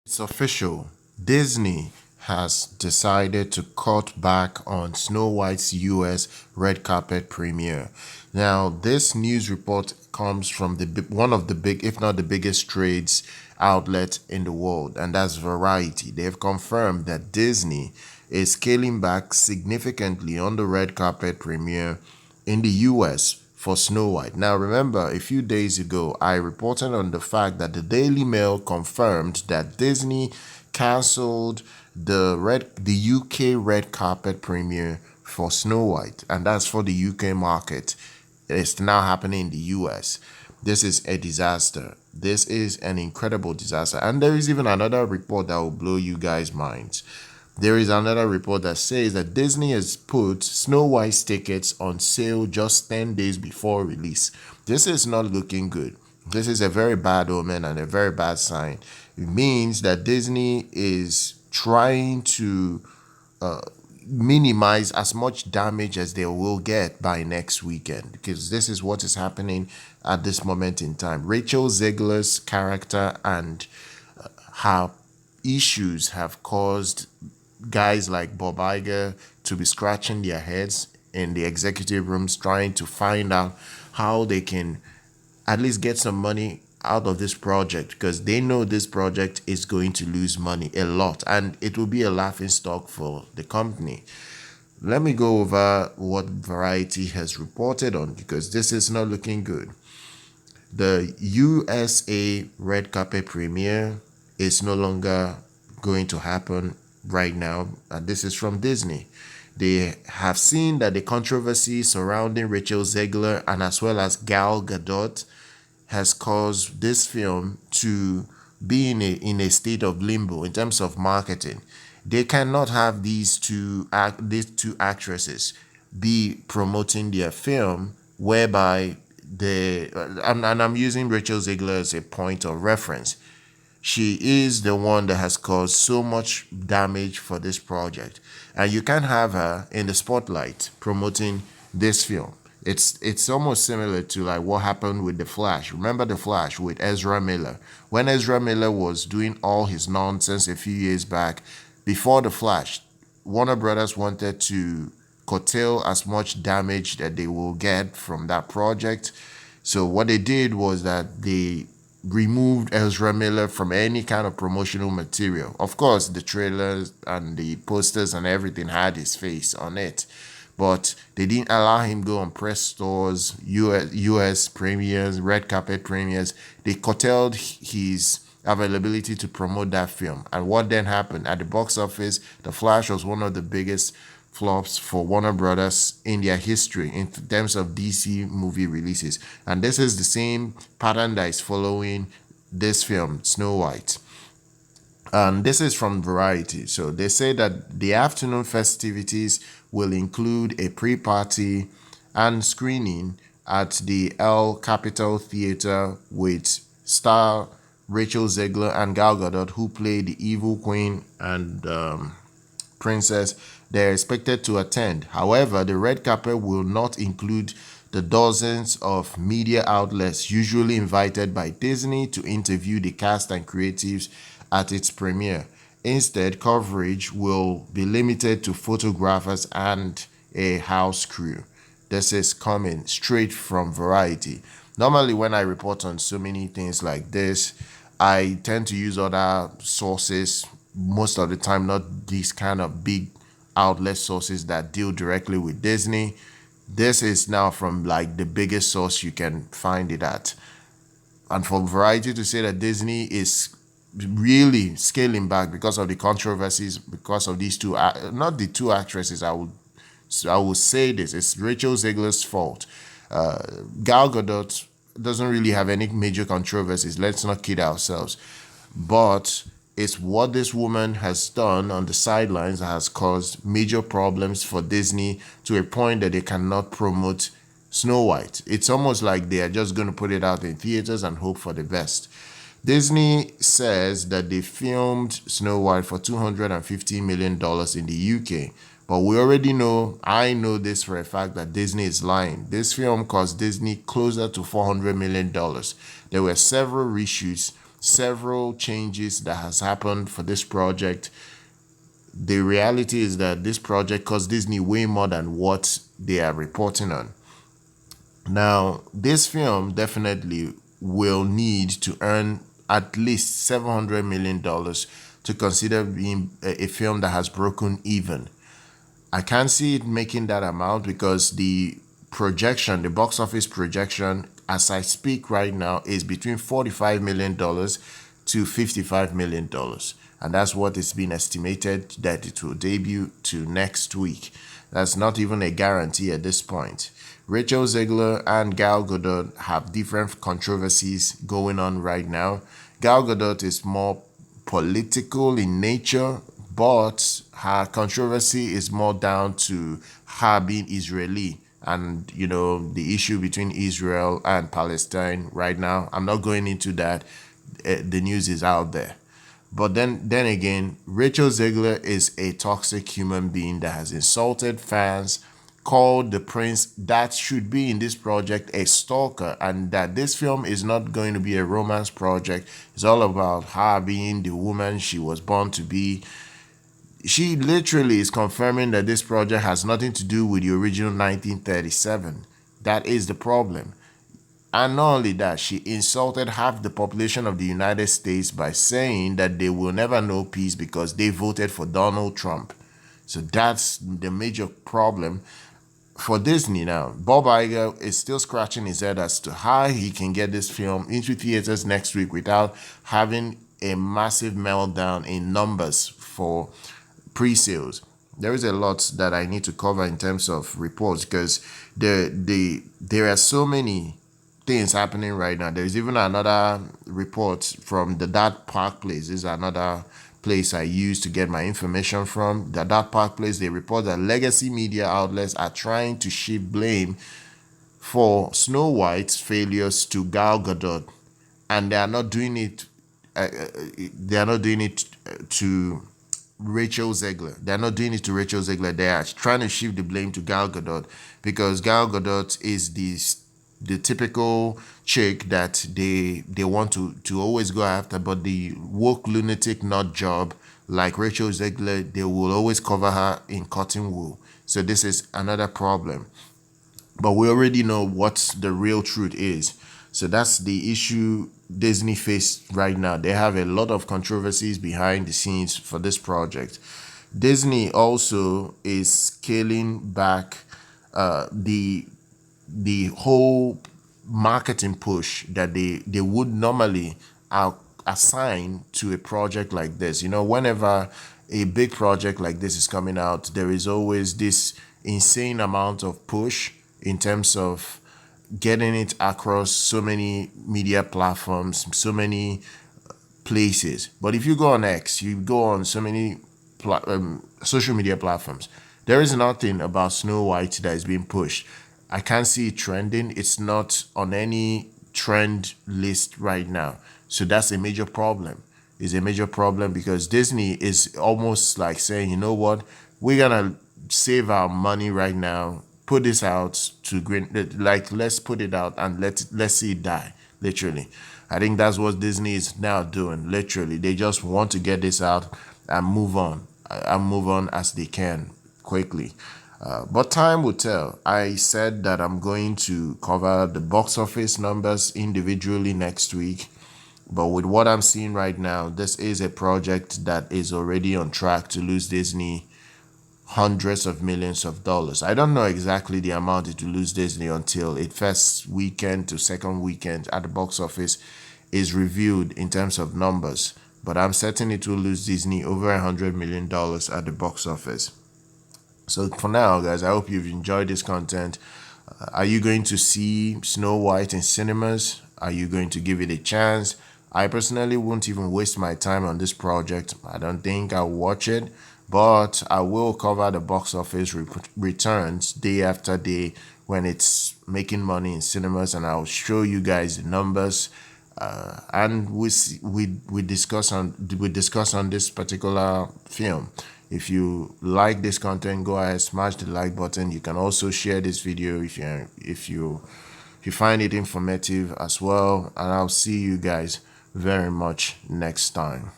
It's official. Disney has decided to cut back on Snow White's US red carpet premiere. Now, this news report comes from one of the big, if not the biggest trades outlet in the world, and that's Variety. They've confirmed that Disney is scaling back significantly on the red carpet premiere in the US for Snow White. Now, remember, a few days ago, I reported on the fact that the Daily Mail confirmed that Disney cancelled the UK red carpet premiere for Snow White, and that's for the UK market. It's now happening in the US. This is a disaster. This is an incredible disaster. And there is even another report that will blow you guys' minds. There is another report that says that Disney has put Snow White's tickets on sale just 10 days before release. This is not looking good. This is a very bad omen and a very bad sign. It means that Disney is trying to minimize as much damage as they will get by next weekend, because this is what is happening at this moment in time. Rachel Zegler's character and her issues have caused guys like Bob Iger to be scratching their heads in the executive rooms trying to find out how they can at least get some money out of this project, because they know this project is going to lose money a lot and it will be a laughing stock for the company. Let me go over what Variety has reported on, because this is not looking good. The U.S.A. red carpet premiere is no longer going to happen right now, and this is from Disney. They have seen that the controversy surrounding Rachel Zegler and as well as Gal Gadot has caused this film to be in a state of limbo in terms of marketing. They cannot have these two actresses be promoting their film whereby and I'm using Rachel Zegler as a point of reference. She is the one that has caused so much damage for this project, and you can't have her in the spotlight promoting this film. It's almost similar to like what happened with The Flash. Remember The Flash with Ezra Miller? When Ezra Miller was doing all his nonsense a few years back, before The Flash, Warner Brothers wanted to curtail as much damage that they will get from that project. So what they did was that they removed Ezra Miller from any kind of promotional material. Of course, the trailers and the posters and everything had his face on it, but they didn't allow him go on press stores, US premieres, red carpet premieres. They curtailed his availability to promote that film. And what then happened at the box office? The Flash was one of the biggest flops for Warner Brothers in their history in terms of DC movie releases. And this is the same pattern that is following this film, Snow White. And this is from Variety. So they say that the afternoon festivities will include a pre-party and screening at the El Capital Theater with star Rachel Zegler and Gal Gadot, who play the evil queen and princess. They're expected to attend. However, the red carpet will not include the dozens of media outlets usually invited by Disney to interview the cast and creatives at its premiere. Instead, coverage will be limited to photographers and a house crew. This is coming straight from Variety. Normally, when I report on so many things like this, I tend to use other sources most of the time, not these kind of big outlet sources that deal directly with Disney. This is now from like the biggest source you can find it at. And for Variety to say that Disney is really scaling back because of the controversies, because of these two, not the two actresses, I will say this: it's Rachel Zegler's fault. Gal Gadot doesn't really have any major controversies. Let's not kid ourselves, but it's what this woman has done on the sidelines that has caused major problems for Disney to a point that they cannot promote Snow White. It's almost like they are just going to put it out in theaters and hope for the best. Disney says that they filmed Snow White for $250 million in the UK. But we already know, I know this for a fact, that Disney is lying. This film cost Disney closer to $400 million. There were several reshoots, several changes that has happened for this project. The reality is that this project cost Disney way more than what they are reporting on. Now, this film definitely will need to earn at least $700 million to consider being a film that has broken even. I can't see it making that amount because the projection, the box office projection, as I speak right now, is between $45 million to $55 million. And that's what it's been estimated that it will debut to next week. That's not even a guarantee at this point. Rachel Zegler and Gal Gadot have different controversies going on right now. Gal Gadot is more political in nature, but her controversy is more down to her being Israeli and the issue between Israel and Palestine right now. I'm not going into that. The news is out there. But then again, Rachel Zegler is a toxic human being that has insulted fans, called the prince that should be in this project a stalker, and that this film is not going to be a romance project. It's all about her being the woman she was born to be. She literally is confirming that this project has nothing to do with the original 1937. That is the problem. And not only that, she insulted half the population of the United States by saying that they will never know peace because they voted for Donald Trump. So that's the major problem for Disney now. Bob Iger is still scratching his head as to how he can get this film into theaters next week without having a massive meltdown in numbers for pre-sales. There is a lot that I need to cover in terms of reports because there are so many things happening right now. There's even another report from the Dart Park Place. This is another place I use to get my information from. The Dart Park Place, they report that legacy media outlets are trying to shift blame for Snow White's failures to Gal Gadot, and they are not doing it. They are not doing it to Rachel Zegler. They're not doing it to Rachel Zegler. They are trying to shift the blame to Gal Gadot because Gal Gadot is the typical chick that they want to always go after, but the woke lunatic nut job like Rachel Zegler, they will always cover her in cotton wool. So this is another problem. But we already know what the real truth is. So that's the issue Disney faced right now. They have a lot of controversies behind the scenes for this project. Disney also is scaling back the whole marketing push that they would normally assign to a project like this. Whenever a big project like this is coming out, there is always this insane amount of push in terms of getting it across so many media platforms, so many places. But if you go on X, you go on so many social media platforms, there is nothing about Snow White that is being pushed. I can't see it trending. It's not on any trend list right now. So that's a major problem. It's a major problem because Disney is almost like saying, you know what, we're gonna save our money right now, put this out to green, like let's put it out and let's see it die. Literally, I think that's what Disney is now doing. Literally, they just want to get this out and move on, as they can quickly. But time will tell. I said that I'm going to cover the box office numbers individually next week. But with what I'm seeing right now, this is a project that is already on track to lose Disney hundreds of millions of dollars. I don't know exactly the amount it will lose Disney until its first weekend to second weekend at the box office is reviewed in terms of numbers. But I'm certain it will lose Disney over $100 million at the box office. So for now, guys, I hope you've enjoyed this content. Are you going to see Snow White in cinemas? Are you going to give it a chance? I personally won't even waste my time on this project. I don't think I'll watch it, but I will cover the box office returns day after day when it's making money in cinemas, and I'll show you guys the numbers. And we discuss on this particular film. If you like this content, go ahead, smash the like button. You can also share this video if you find it informative as well. And I'll see you guys very much next time.